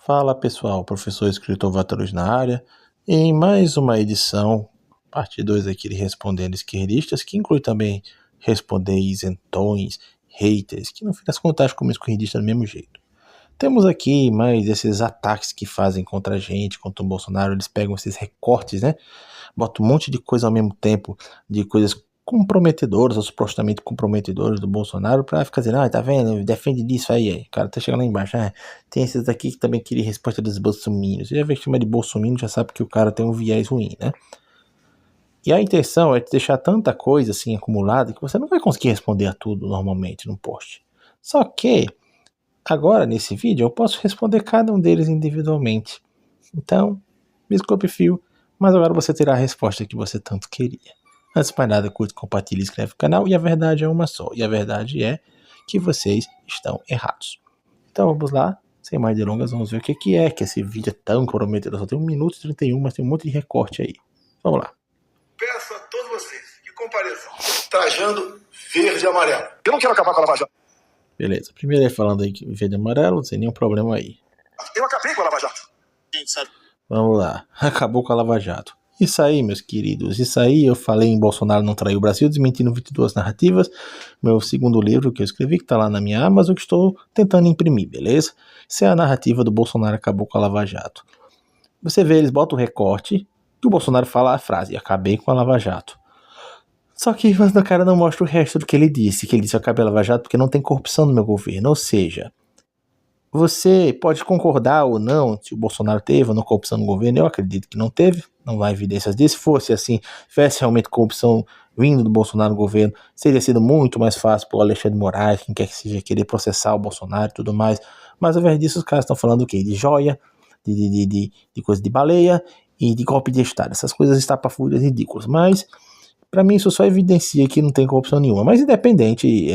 Fala pessoal, professor escritor Vatorus na área, em mais uma edição, parte 2 aqui de Respondendo Esquerdistas, que inclui também responder isentões, haters, que no fim das contas como esquerdista do mesmo jeito. Temos aqui mais esses ataques que fazem contra a gente, contra o Bolsonaro, eles pegam esses recortes, né? Botam um monte de coisa ao mesmo tempo, de coisas comprometedoras, ou supostamente comprometedoras do Bolsonaro, pra ficar dizendo, tá vendo, defende disso aí, cara, tá chegando lá embaixo, tem esses aqui que também queriam resposta dos bolsominions, já vê que chama de bolsominion, já sabe que o cara tem um viés ruim, né? E a intenção é te deixar tanta coisa assim acumulada que você não vai conseguir responder a tudo normalmente num post. Só que, agora nesse vídeo, eu posso responder cada um deles individualmente. Então, me desculpe, fio, mas agora você terá a resposta que você tanto queria. Antes de mais nada, curte, compartilhe e inscreve no canal. E a verdade é uma só. E a verdade é que vocês estão errados. Então vamos lá. Sem mais delongas, vamos ver o que é que esse vídeo é tão comprometedor. Só tem 1 minuto e 31, mas tem um monte de recorte aí. Vamos lá. Peço a todos vocês que compareçam trajando verde e amarelo. Eu não quero acabar com a Lava Jato. Beleza. Primeiro ele falando aí que verde e amarelo, não tem nenhum problema aí. Eu acabei com a Lava Jato. Gente, sabe? Vamos lá. Acabou com a Lava Jato. Isso aí, meus queridos, isso aí eu falei em Bolsonaro não traiu o Brasil, desmentindo 22 narrativas, meu segundo livro que eu escrevi, que tá lá na minha Amazon, que estou tentando imprimir, beleza? Isso é a narrativa do Bolsonaro acabou com a Lava Jato. Você vê, eles botam o recorte, que o Bolsonaro fala a frase, acabei com a Lava Jato. Só que o cara não mostra o resto do que ele disse acabei com a Lava Jato porque não tem corrupção no meu governo, ou seja... Você pode concordar ou não se o Bolsonaro teve ou não corrupção no governo. Eu acredito que não teve, não há evidências disso. Se fosse assim, tivesse realmente corrupção vindo do Bolsonaro no governo, seria sido muito mais fácil para o Alexandre Moraes, quem quer que seja, querer processar o Bolsonaro e tudo mais. Mas ao invés disso, os caras estão falando o quê? De joia, de coisa de baleia e de golpe de Estado. Essas coisas estapafúrdias ridículas. Mas, para mim, isso só evidencia que não tem corrupção nenhuma. Mas independente,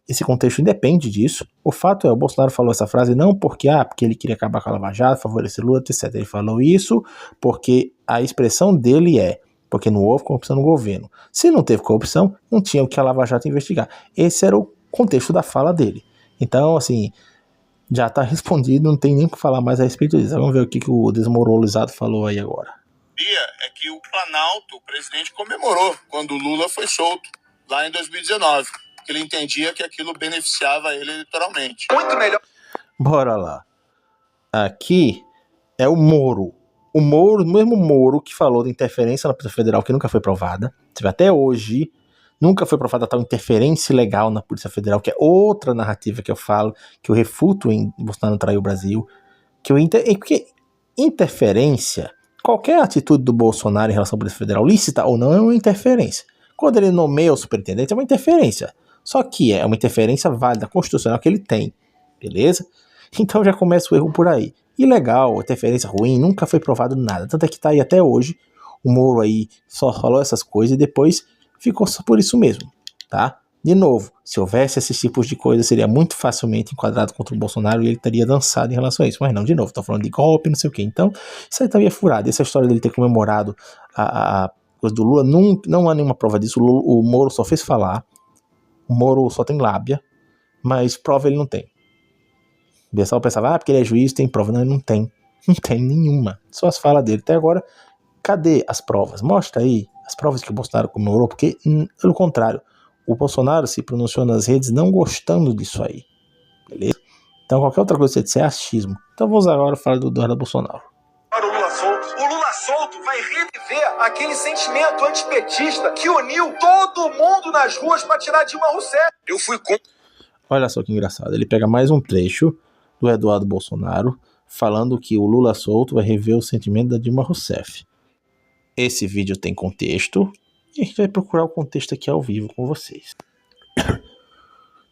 esse contexto independe disso. O fato é, o Bolsonaro falou essa frase não porque ele queria acabar com a Lava Jato, favorecer Lula, etc. Ele falou isso porque a expressão dele é porque não houve corrupção no governo. Se não teve corrupção, não tinha o que a Lava Jato investigar. Esse era o contexto da fala dele. Então, assim, já está respondido, não tem nem o que falar mais a respeito disso. Vamos ver o que o desmoralizado falou aí agora. É que o Planalto, o presidente, comemorou quando o Lula foi solto, lá em 2019. Porque ele entendia que aquilo beneficiava ele eleitoralmente. Muito melhor. Bora lá. Aqui é o Moro. O mesmo Moro que falou da interferência na Polícia Federal, que nunca foi provada. Até hoje, nunca foi provada tal interferência ilegal na Polícia Federal, que é outra narrativa que eu falo, que eu refuto em Bolsonaro traiu o Brasil. Porque interferência, qualquer atitude do Bolsonaro em relação à Polícia Federal, lícita ou não, é uma interferência. Quando ele nomeia o superintendente, é uma interferência. Só que é uma interferência válida, constitucional que ele tem, beleza? Então já começa o erro por aí. Ilegal, interferência ruim, nunca foi provado nada. Tanto é que tá aí até hoje, o Moro aí só falou essas coisas e depois ficou só por isso mesmo, tá? De novo, se houvesse esses tipos de coisas, seria muito facilmente enquadrado contra o Bolsonaro e ele teria dançado em relação a isso. Mas não, de novo, tô falando de golpe, não sei o que. Então, isso aí também é furado. Essa história dele ter comemorado a coisa do Lula, não há nenhuma prova disso. O Moro só fez falar. O Moro só tem lábia, mas prova ele não tem. O pessoal pensava, porque ele é juiz, tem prova. Não, ele não tem. Não tem nenhuma. Só as falas dele. Até agora, cadê as provas? Mostra aí as provas que o Bolsonaro comemorou, porque, pelo contrário, o Bolsonaro se pronunciou nas redes não gostando disso aí. Beleza? Então, qualquer outra coisa que você disser é achismo. Então, vamos agora falar do Eduardo Bolsonaro. O Lula solto vai reviver aquele sentimento antipetista que uniu todo mundo nas ruas para tirar Dilma Rousseff. Eu fui com... Olha só que engraçado. Ele pega mais um trecho do Eduardo Bolsonaro falando que o Lula solto vai rever o sentimento da Dilma Rousseff. Esse vídeo tem contexto e a gente vai procurar o contexto aqui ao vivo com vocês.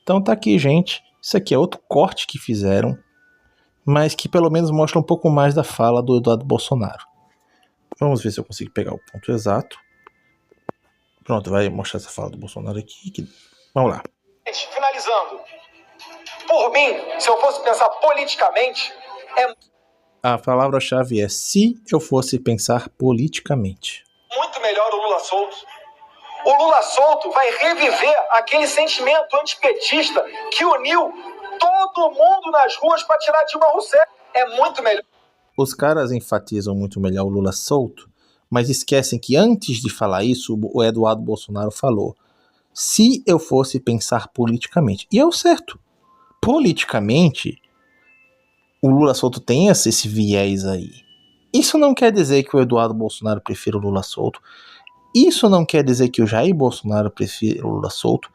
Então tá aqui, gente. Isso aqui é outro corte que fizeram, mas que pelo menos mostra um pouco mais da fala do Eduardo Bolsonaro. Vamos ver se eu consigo pegar o ponto exato. Pronto, vai mostrar essa fala do Bolsonaro aqui. Vamos lá. Finalizando. Por mim, se eu fosse pensar politicamente, A palavra-chave é se eu fosse pensar politicamente. Muito melhor o Lula solto. O Lula solto vai reviver aquele sentimento antipetista que uniu todo mundo nas ruas para tirar Dilma Rousseff. é muito melhor. Os caras enfatizam muito melhor o Lula solto, mas esquecem que antes de falar isso, o Eduardo Bolsonaro falou: se eu fosse pensar politicamente. E é o certo. Politicamente, o Lula solto tem esse viés aí. Isso não quer dizer que o Eduardo Bolsonaro prefira o Lula solto. Isso não quer dizer que o Jair Bolsonaro prefira o Lula solto.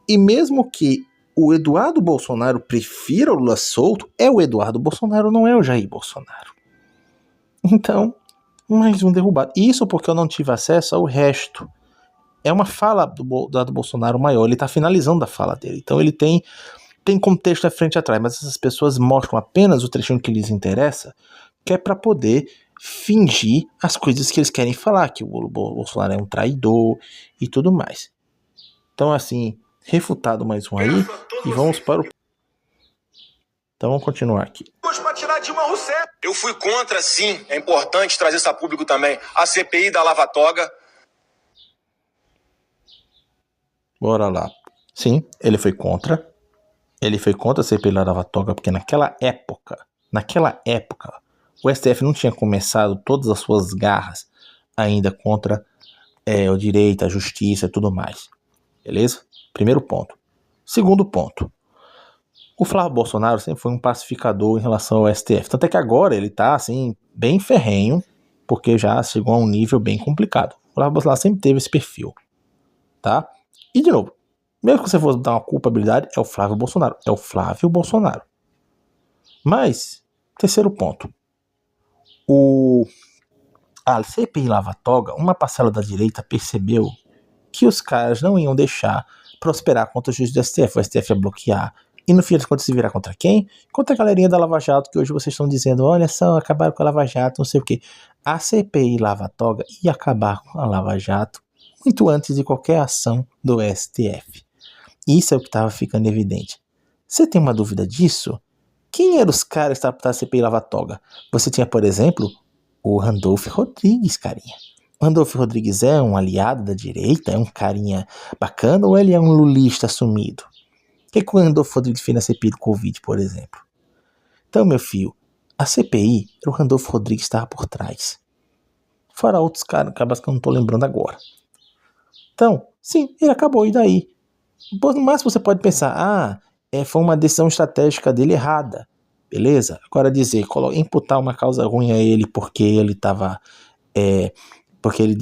E mesmo que o Eduardo Bolsonaro prefira o Lula solto, é o Eduardo Bolsonaro, não é o Jair Bolsonaro. Então, mais um derrubado. Isso porque eu não tive acesso ao resto. É uma fala do Bolsonaro maior. Ele está finalizando a fala dele. Então ele tem contexto à frente e atrás, mas essas pessoas mostram apenas o trechinho que lhes interessa, que é para poder fingir as coisas que eles querem falar, que o Bolsonaro é um traidor e tudo mais. Então, assim, refutado mais um aí, e vamos para o... Então vamos continuar aqui. Eu fui contra, sim, é importante trazer isso a público também, a CPI da Lava Toga. Bora lá. Sim, ele foi contra. Ele foi contra a CPI da Lava Toga, porque naquela época, o STF não tinha começado todas as suas garras ainda contra o direito, a justiça e tudo mais. Beleza? Primeiro ponto. Segundo ponto. O Flávio Bolsonaro sempre foi um pacificador em relação ao STF. Tanto é que agora ele tá, assim, bem ferrenho, porque já chegou a um nível bem complicado. O Flávio Bolsonaro sempre teve esse perfil. Tá? E, de novo, mesmo que você fosse dar uma culpabilidade, é o Flávio Bolsonaro. É o Flávio Bolsonaro. Mas, terceiro ponto. A CPI Lava Toga, uma parcela da direita percebeu que os caras não iam deixar prosperar contra o juiz do STF. O STF ia bloquear. E no fim das contas se virar contra quem? Contra a galerinha da Lava Jato, que hoje vocês estão dizendo, olha só, acabaram com a Lava Jato, não sei o quê. A CPI Lava Toga ia acabar com a Lava Jato muito antes de qualquer ação do STF. Isso é o que estava ficando evidente. Você tem uma dúvida disso? Quem eram os caras que estavam da CPI Lava Toga? Você tinha, por exemplo, o Randolfo Rodrigues, carinha. O Randolfo Rodrigues é um aliado da direita? É um carinha bacana ou ele é um lulista assumido? O que o Randolfo Rodrigues fez na CPI do Covid, por exemplo? Então, meu filho, a CPI, o Randolfo Rodrigues estava por trás. Fora outros caras que eu não estou lembrando agora. Então, sim, ele acabou, e daí? No máximo você pode pensar, foi uma decisão estratégica dele errada. Beleza? Agora dizer, imputar uma causa ruim a ele porque ele estava... porque ele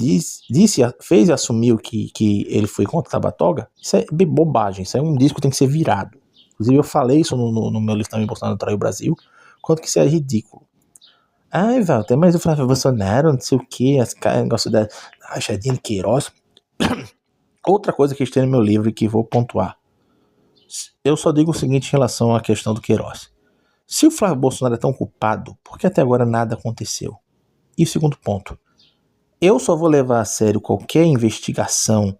fez e assumiu que ele foi contra a Lava Toga, isso é bobagem, isso é um disco que tem que ser virado. Inclusive eu falei isso no meu livro também, Bolsonaro Traiu o Brasil, quanto que isso é ridículo. Walter, mas o Flávio Bolsonaro, não sei o que, negócio da Jadine Queiroz. Outra coisa que está no meu livro e que vou pontuar. Eu só digo o seguinte em relação à questão do Queiroz. Se o Flávio Bolsonaro é tão culpado, por que até agora nada aconteceu? E o segundo ponto. Eu só vou levar a sério qualquer investigação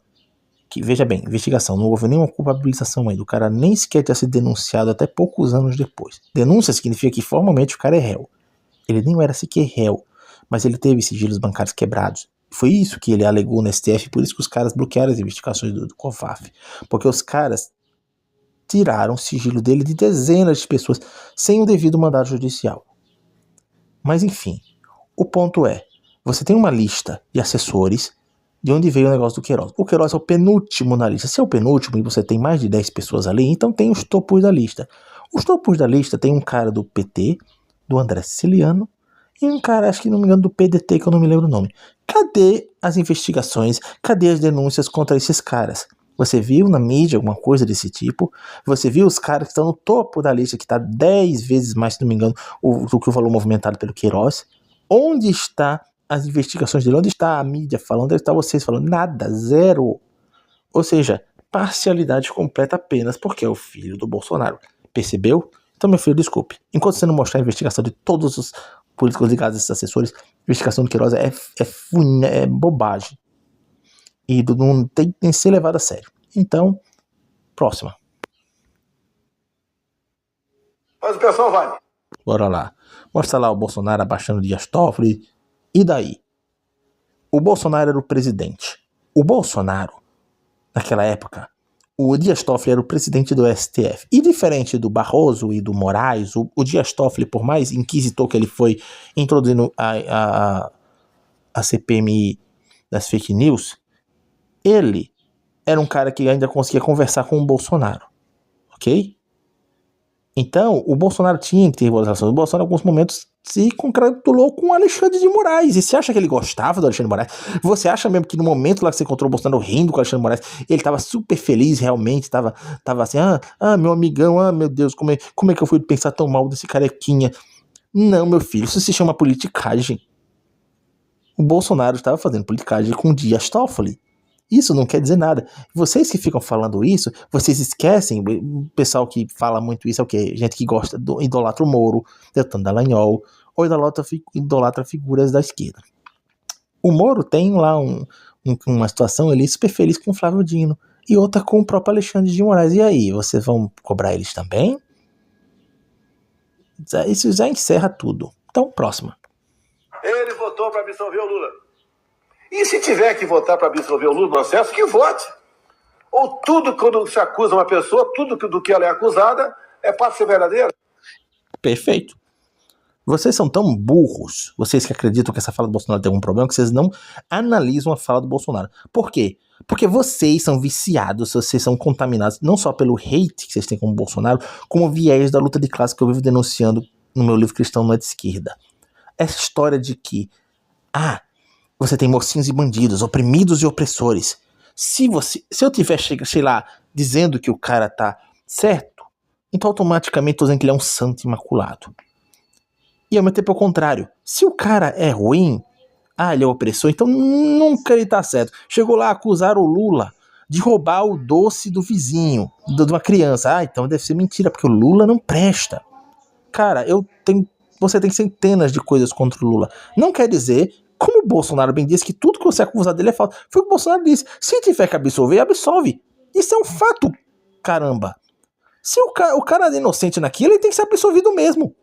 que, veja bem, investigação, não houve nenhuma culpabilização aí do cara, nem sequer ter sido denunciado até poucos anos depois. Denúncia significa que formalmente o cara é réu. Ele nem era sequer réu, mas ele teve sigilos bancários quebrados. Foi isso que ele alegou no STF, por isso que os caras bloquearam as investigações do CONFAF. Porque os caras tiraram o sigilo dele de dezenas de pessoas sem o devido mandado judicial. Mas enfim, o ponto é, você tem uma lista de assessores de onde veio o negócio do Queiroz. O Queiroz é o penúltimo na lista. Se é o penúltimo e você tem mais de 10 pessoas ali, então tem os topos da lista. Os topos da lista tem um cara do PT, do André Siciliano, e um cara, acho que não me engano, do PDT, que eu não me lembro o nome. Cadê as investigações? Cadê as denúncias contra esses caras? Você viu na mídia alguma coisa desse tipo? Você viu os caras que estão no topo da lista, que está 10 vezes mais, se não me engano, do que o valor movimentado pelo Queiroz? Onde está as investigações dele? Onde está a mídia falando? Onde está vocês falando? Nada, zero. Ou seja, parcialidade completa apenas porque é o filho do Bolsonaro. Percebeu? Então, meu filho, desculpe. Enquanto você não mostrar a investigação de todos os políticos ligados a esses assessores, a investigação do Queiroz é bobagem. E não tem que ser levado a sério. Então, próxima. Mas o pessoal vai. Bora lá. Mostra lá o Bolsonaro abaixando o Dias Toffoli. E daí? O Bolsonaro era o presidente. O Bolsonaro, naquela época, o Dias Toffoli era o presidente do STF. E diferente do Barroso e do Moraes, o Dias Toffoli, por mais inquisitor que ele foi introduzindo a CPMI das fake news, ele era um cara que ainda conseguia conversar com o Bolsonaro. Ok? Então, o Bolsonaro tinha que ter boas relações. O Bolsonaro, em alguns momentos, se congratulou com o Alexandre de Moraes. E você acha que ele gostava do Alexandre de Moraes? Você acha mesmo que no momento lá que você encontrou o Bolsonaro rindo com o Alexandre de Moraes, ele estava super feliz, realmente, estava assim, meu amigão, meu Deus, como é que eu fui pensar tão mal desse carequinha? Não, meu filho, isso se chama politicagem. O Bolsonaro estava fazendo politicagem com o Dias Toffoli. Isso não quer dizer nada. Vocês que ficam falando isso, vocês esquecem, o pessoal que fala muito isso é o quê? Gente que idolatra o Moro, Deltan Dallagnol, ou idolatra figuras da esquerda. O Moro tem lá uma situação ali super feliz com o Flávio Dino, e outra com o próprio Alexandre de Moraes. E aí, vocês vão cobrar eles também? Isso já encerra tudo. Então, próxima. Ele votou para absolver o Lula. E se tiver que votar para absolver o Lula no processo, que vote. Ou tudo, quando se acusa uma pessoa, tudo do que ela é acusada pode ser verdadeiro. Perfeito. Vocês são tão burros, vocês que acreditam que essa fala do Bolsonaro tem algum problema, que vocês não analisam a fala do Bolsonaro. Por quê? Porque vocês são viciados, vocês são contaminados, não só pelo hate que vocês têm com o Bolsonaro, como o viés da luta de classe que eu vivo denunciando no meu livro Cristão Não é de Esquerda. Essa história de que, você tem mocinhos e bandidos, oprimidos e opressores. Se eu tiver, sei lá, dizendo que o cara tá certo, então automaticamente tô dizendo que ele é um santo imaculado. E ao mesmo tempo, ao contrário. Se o cara é ruim, ele é opressor, então nunca ele tá certo. Chegou lá a acusar o Lula de roubar o doce do vizinho, de uma criança. Então deve ser mentira, porque o Lula não presta. Cara, você tem centenas de coisas contra o Lula. Não quer dizer, como o Bolsonaro bem disse, que tudo que você acusar dele é falso. Foi o que o Bolsonaro disse. Se tiver que absolver, absolve. Isso é um fato, caramba. Se o cara é inocente naquilo, ele tem que ser absolvido mesmo.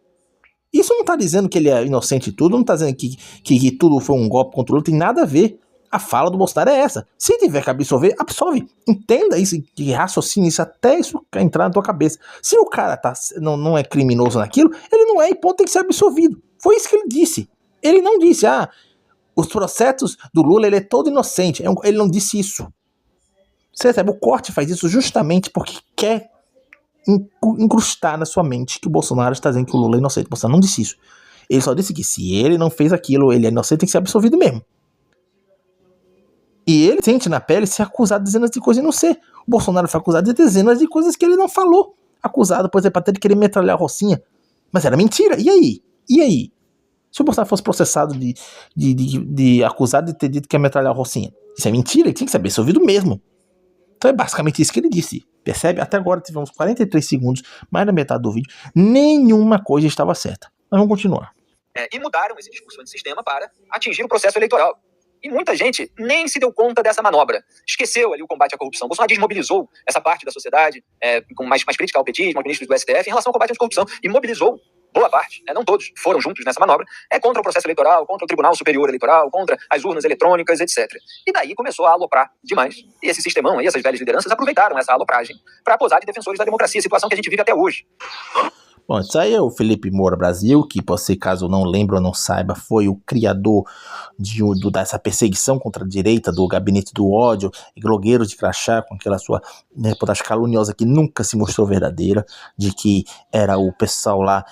Isso não tá dizendo que ele é inocente em tudo, não tá dizendo que tudo foi um golpe contra o Lula, tem nada a ver. A fala do Bolsonaro é essa. Se tiver que absolver, absolve. Entenda isso, que raciocine isso até isso entrar na tua cabeça. Se o cara não é criminoso naquilo, ele não é e ponto, tem que ser absolvido. Foi isso que ele disse. Ele não disse, os processos do Lula, ele é todo inocente. Ele não disse isso. Você sabe, o corte faz isso justamente porque quer incrustar na sua mente que o Bolsonaro está dizendo que o Lula é inocente. O Bolsonaro não disse isso. Ele só disse que se ele não fez aquilo, ele é inocente, tem que ser absolvido mesmo. E ele sente na pele ser acusado de dezenas de coisas e não ser. O Bolsonaro foi acusado de dezenas de coisas que ele não falou. Acusado, por exemplo, até de querer metralhar a Rocinha. Mas era mentira. E aí? E aí? Se o Bolsonaro fosse processado de acusado de ter dito que ia metralhar a Rocinha, isso é mentira, ele tinha que ser absolvido mesmo. Então é basicamente isso que ele disse. Percebe? Até agora tivemos 43 segundos, mais da metade do vídeo. Nenhuma coisa estava certa. Mas vamos continuar. E mudaram esse discurso de sistema para atingir o processo eleitoral. E muita gente nem se deu conta dessa manobra. Esqueceu ali o combate à corrupção. Bolsonaro desmobilizou essa parte da sociedade, com mais crítica ao petismo, ao ministro do STF, em relação ao combate à corrupção. E mobilizou boa parte, não todos foram juntos nessa manobra, contra o processo eleitoral, contra o Tribunal Superior Eleitoral, contra as urnas eletrônicas, etc. E daí começou a aloprar demais. E esse sistemão aí, essas velhas lideranças, aproveitaram essa alopragem para posar de defensores da democracia, situação que a gente vive até hoje. Bom, isso aí é o Felipe Moura Brasil, que você, caso não lembre ou não saiba, foi o criador dessa perseguição contra a direita, do gabinete do ódio, blogueiros de crachá, com aquela sua reportagem caluniosa que nunca se mostrou verdadeira, de que era o pessoal lá,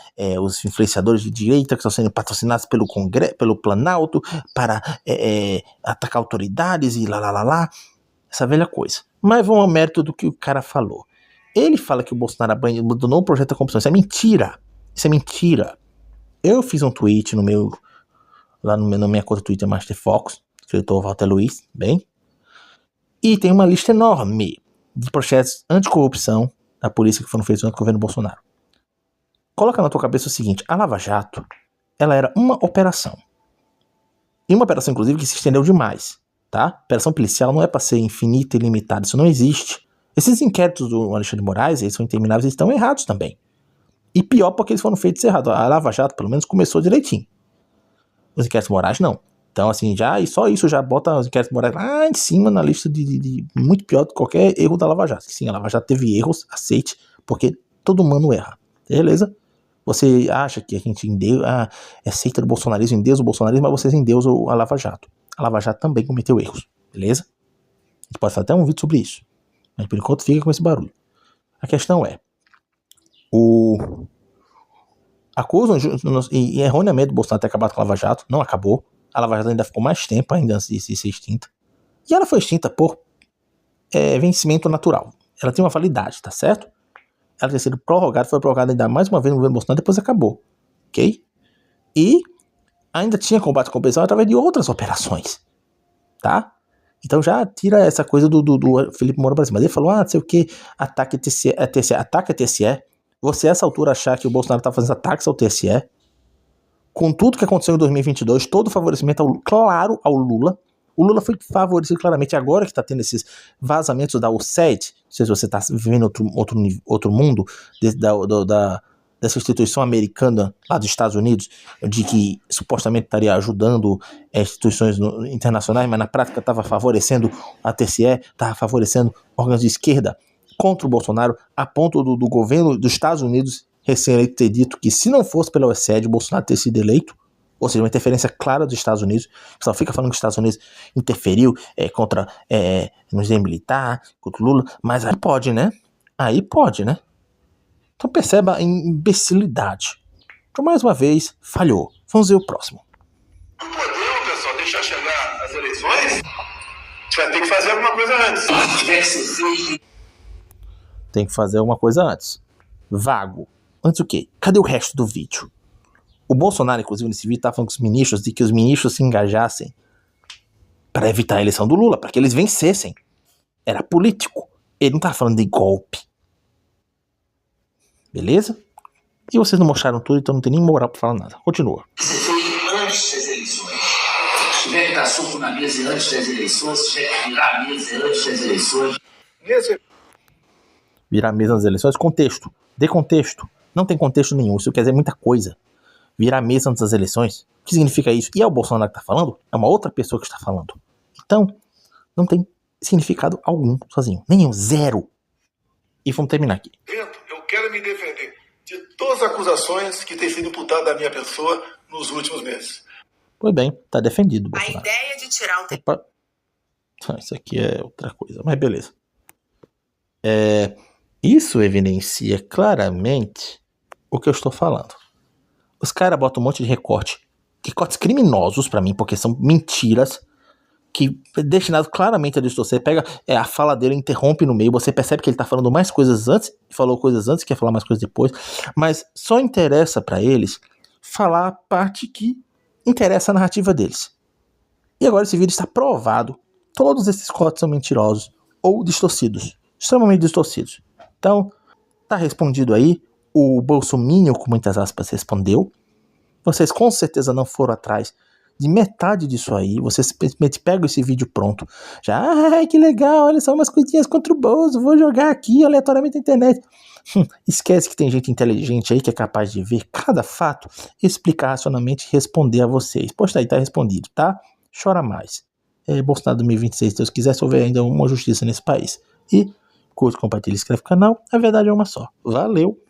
os influenciadores de direita que estão sendo patrocinados pelo Congresso, pelo Planalto, para atacar autoridades e lá, essa velha coisa. Mas vamos ao mérito do que o cara falou. Ele fala que o Bolsonaro abandonou o projeto da corrupção. Isso é mentira. Isso é mentira. Eu fiz um tweet lá na minha conta Twitter Master Fox, escritor Walter Luiz, bem. E tem uma lista enorme de projetos anticorrupção da polícia que foram feitos durante o governo Bolsonaro. Coloca na tua cabeça o seguinte: a Lava Jato, ela era uma operação. E uma operação, inclusive, que se estendeu demais, tá? Operação policial não é para ser infinita e limitada. Isso não existe. Esses inquéritos do Alexandre de Moraes, eles são intermináveis, eles estão errados também. E pior porque eles foram feitos errados. A Lava Jato, pelo menos, começou direitinho. Os inquéritos Moraes, não. Então, assim, e só isso já bota os inquéritos morais lá em cima na lista de muito pior do que qualquer erro da Lava Jato. Sim, a Lava Jato teve erros, aceite, porque todo humano erra, beleza? Você acha que a gente é seita do bolsonarismo, endeusa o bolsonarismo, mas vocês endeusam a Lava Jato. A Lava Jato também cometeu erros, beleza? A gente pode fazer até um vídeo sobre isso, mas por enquanto fica com esse barulho. A questão é, acusam e erroneamente o Bolsonaro ter acabado com a Lava Jato, não acabou. A Lava Jato ainda ficou mais tempo ainda antes de ser extinta. E ela foi extinta por vencimento natural. Ela tem uma validade, tá certo? Ela tem sido prorrogada, foi prorrogada ainda mais uma vez no governo Bolsonaro, depois acabou, ok? E ainda tinha combate à corrupção através de outras operações, tá? Então já tira essa coisa do Felipe Moura pra cima. Ele falou, não sei o que, ataque a TSE. Você a essa altura achar que o Bolsonaro tá fazendo ataques ao TSE, com tudo que aconteceu em 2022, todo o favorecimento claro ao Lula. O Lula foi favorecido claramente agora que está tendo esses vazamentos da USAID. Não sei se você está vivendo outro mundo dessa instituição americana lá dos Estados Unidos, de que supostamente estaria ajudando instituições internacionais, mas na prática estava favorecendo a TSE, estava favorecendo órgãos de esquerda contra o Bolsonaro, a ponto do governo dos Estados Unidos recém-eleito ter dito que se não fosse pela USAID, o Bolsonaro ter sido eleito. Ou seja, uma interferência clara dos Estados Unidos. O pessoal fica falando que os Estados Unidos interferiu contra no regime militar, contra o Lula, mas aí pode, né? Aí pode, né? Então perceba a imbecilidade. Então, mais uma vez, falhou. Vamos ver o próximo. Não podemos, pessoal, deixar chegar as eleições. A gente vai ter que fazer alguma coisa antes. Tem que fazer alguma coisa antes. Vago. Antes o quê? Cadê o resto do vídeo? O Bolsonaro, inclusive, nesse vídeo, estava falando com os ministros de que os ministros se engajassem para evitar a eleição do Lula, para que eles vencessem. Era político. Ele não estava falando de golpe. Beleza? E vocês não mostraram tudo, então não tem nem moral para falar nada. Continua. Você fez antes das eleições. Se tiver que dar soco na mesa antes das eleições, se tiver que virar a mesa antes das eleições. Virar a mesa nas eleições? Contexto. Dê contexto. Não tem contexto nenhum. Isso quer dizer muita coisa. Virar a mesa antes das eleições. O que significa isso? E é o Bolsonaro que está falando? É uma outra pessoa que está falando. Então, não tem significado algum sozinho. Nenhum. Zero. E vamos terminar aqui. Eu quero me defender de todas as acusações que têm sido imputadas à minha pessoa nos últimos meses. Pois bem, tá defendido, Bolsonaro. A ideia de tirar o Opa. Isso aqui é outra coisa, mas beleza. Isso evidencia claramente o que eu estou falando. Os caras botam um monte de recortes criminosos pra mim, porque são mentiras, que é destinado claramente a distorcer. Pega a fala dele, interrompe no meio, você percebe que ele tá falando mais coisas antes, falou coisas antes, quer falar mais coisas depois, mas só interessa pra eles falar a parte que interessa a narrativa deles. E agora esse vídeo está provado, todos esses cortes são mentirosos ou distorcidos, extremamente distorcidos. Então, tá respondido aí. O bolsominion, com muitas aspas, respondeu. Vocês com certeza não foram atrás de metade disso aí. Vocês simplesmente pegam esse vídeo pronto. Já, que legal, olha só umas coisinhas contra o Bolso, vou jogar aqui aleatoriamente na internet. Esquece que tem gente inteligente aí que é capaz de ver cada fato, explicar racionalmente e responder a vocês. Poxa, aí tá respondido, tá? Chora mais. Bolsonaro 2026, se Deus quiser, se houver ainda uma justiça nesse país. E curte, compartilha, inscreve no canal. A verdade é uma só. Valeu!